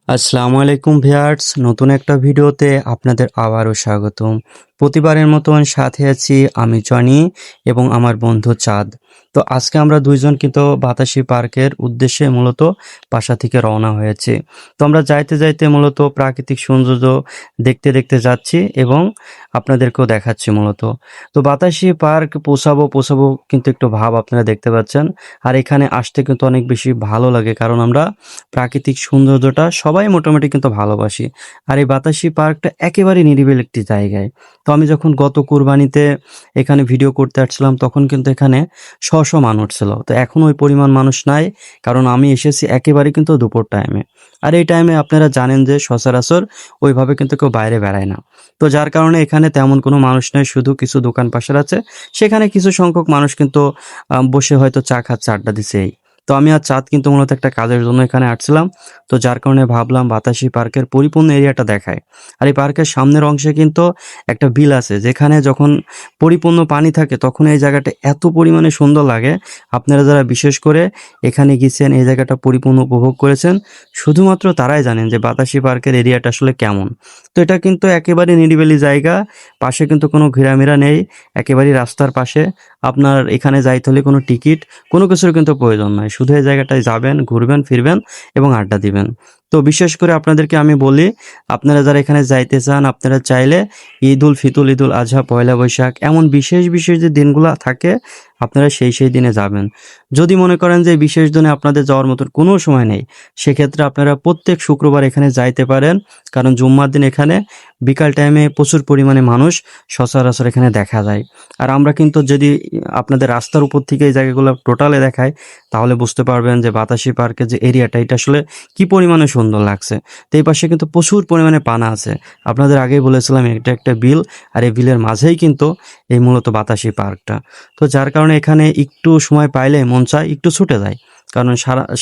আসসালামু আলাইকুম ভিউয়ার্স, নতুন একটা ভিডিওতে আপনাদের আবারও স্বাগতম। প্রতিবারের মতন সাথে আছি আমি জনি এবং আমার বন্ধু চাঁদ। তো আজকে আমরা দুইজন কিন্তু বাতাসি পার্কের উদ্দেশ্যে মূলত বাসা থেকে রওনা হয়েছি। তো আমরা যাইতে যাইতে মূলত প্রাকৃতিক সৌন্দর্য দেখতে দেখতে যাচ্ছি এবং আপনাদেরকেও দেখাচ্ছি মূলত। তো বাতাসি পার্ক পৌঁছাবো কিন্তু একটু ভাব আপনারা দেখতে পাচ্ছেন। আর এখানে আসতে কিন্তু অনেক বেশি ভালো লাগে, কারণ আমরা প্রাকৃতিক সৌন্দর্যটা সবাই মোটামুটি কিন্তু ভালোবাসি। আর এই বাতাসি পার্কটা একেবারে নিরিবিলি একটি জায়গায়। তো আমি যখন গত কুরবানিতে এখানে ভিডিও করতে আসছিলাম তখন কিন্তু এখানে মানুষ ছিল। তো এখন ওই পরিমাণ মানুষ নাই, কারণ আমি এসেছি একেবারে কিন্তু দুপুর টাইমে। আর এই টাইমে আপনারা জানেন যে সচরাচর ওইভাবে কিন্তু কেউ বাইরে বেড়ায় না। তো যার কারণে এখানে তেমন কোনো মানুষ নেই, শুধু কিছু দোকান পাশের আছে। সেখানে কিছু সংখ্যক মানুষ কিন্তু বসে হয়তো চা খাচ্ছে, আড্ডা দিচ্ছে এই। তো আমি আর চাঁদ কিন্তু মূলত একটা কাজের জন্য এখানে আসছিলাম। তো যার কারণে ভাবলাম বাতাসি পার্কের পরিপূর্ণ এরিয়াটা দেখায়। আর এই পার্কের সামনের অংশে কিন্তু একটা বিল আছে, যেখানে যখন পরিপূর্ণ পানি থাকে তখন এই জায়গাটা এত পরিমাণে সুন্দর লাগে। আপনারা যারা বিশেষ করে এখানে গেছেন, এই জায়গাটা পরিপূর্ণ উপভোগ করেছেন, শুধুমাত্র তারাই জানেন যে বাতাসি পার্কের এরিয়াটা আসলে কেমন। তো এটা কিন্তু একেবারে নিরিবিলি জায়গা, পাশে কিন্তু কোনো ঘেরামেরা নেই, একেবারেই রাস্তার পাশে। আপনার এখানে যাইতে হলে কোনো টিকিট, কোনো কিছুর কিন্তু প্রয়োজন নাই। শুধু এই জায়গাটায় যাবেন, ঘুরবেন, ফিরবেন এবং আড্ডা দিবেন। তো বিশেষ করে আপনাদেরকে আমি বলি, আপনারা যারা এখানে যাইতে চান, আপনারা চাইলে ঈদ-উল ফিতর, ঈদুল আজহা, পয়লা বৈশাখ এমন বিশেষ যে দিনগুলা থাকে, আপনারা সেই দিনে যাবেন। যদি মনে করেন যে বিশেষ দিনে আপনাদের যাওয়ার মতন কোনো সময় নেই, সেক্ষেত্রে আপনারা প্রত্যেক শুক্রবার এখানে যাইতে পারেন, কারণ জুম্মার দিন এখানে বিকাল টাইমে প্রচুর পরিমাণে মানুষ সচরাচর এখানে দেখা যায়। আর আমরা কিন্তু যদি আপনাদের রাস্তার উপর থেকে এই জায়গাগুলো টোটালে দেখাই, তাহলে বুঝতে পারবেন যে বাতাসি পার্কের যে এরিয়াটা, এটা আসলে কি পরিমাণে সুন্দর লাগছে। তো এই পাশে কিন্তু প্রচুর পরিমাণে পানা আছে। আপনাদের আগেই বলেছিলাম এটা একটা বিল, আর এই বিলের মাঝেই কিন্তু এই মূলত বাতাসি পার্কটা। তো যার কারণে এখানে একটু সময় পাইলে মন চায় একটু ছুটে যায়, কারণ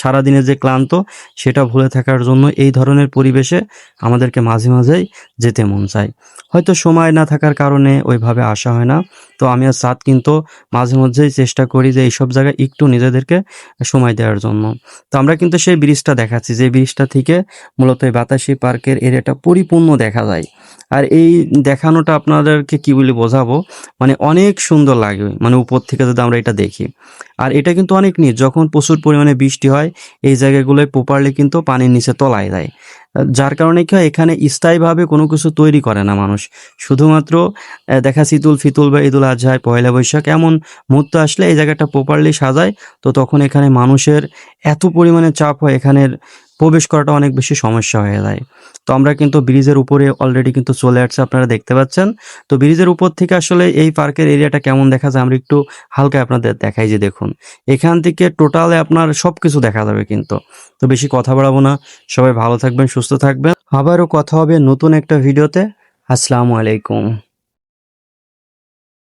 সারাদিনের যে ক্লান্ত সেটা ভুলে থাকার জন্য এই ধরনের পরিবেশে আমাদেরকে মাঝেই যেতে মন চায়। হয়তো সময় না থাকার কারণে ওইভাবে আসা হয় না। তো আমি আর সাথ কিন্তু মাঝেমধ্যেই চেষ্টা করি যে এইসব জায়গায় একটু নিজেদেরকে সময় দেওয়ার জন্য। তো আমরা কিন্তু সেই ব্রিজটা দেখাচ্ছি, যে ব্রিজটা থেকে মূলত এই বাতাসি পার্কের এরিয়াটা পরিপূর্ণ দেখা যায়। আর এই দেখানোটা আপনাদেরকে কি বলে বোঝাবো, মানে অনেক সুন্দর লাগে, মানে উপর থেকে যদি আমরা এটা দেখি। আর এটা কিন্তু অনেক নিচ, যখন প্রচুর পরিমাণে বৃষ্টি হয় এই জায়গাগুলোয় প্রপারলি কিন্তু পানির নিচে তলায় যায়। যার কারণে কি হয়, এখানে স্থায়ীভাবে কোনো কিছু তৈরি করে না মানুষ। শুধুমাত্র দেখা ঈদুল ফিতর বা ঈদুল আজহায়, পয়লা বৈশাখ এমন মুহূর্ত আসলে এই জায়গাটা প্রপারলি সাজায়। তো তখন এখানে মানুষের এত পরিমাণে চাপ হয়, এখানের প্রবেশ করাটা অনেক বেশি সমস্যা হয়ে যায়। তো আমরা কিন্তু ব্রিজের উপরে অলরেডি কিন্তু চলে আসছি, আপনারা দেখতে পাচ্ছেন। তো ব্রিজের উপর থেকে আসলে এই পার্কের এরিয়াটা কেমন দেখা যায় আমরা একটু হালকা আপনাদের দেখাই, যে দেখুন এখান থেকে টোটালে আপনার সবকিছু দেখা যাবে কিন্তু। তো বেশি কথা বাড়াবো না, সবাই ভালো থাকবেন, সুস্থ থাকবেন। আবারও কথা হবে নতুন একটা ভিডিওতে। আসসালামু আলাইকুম।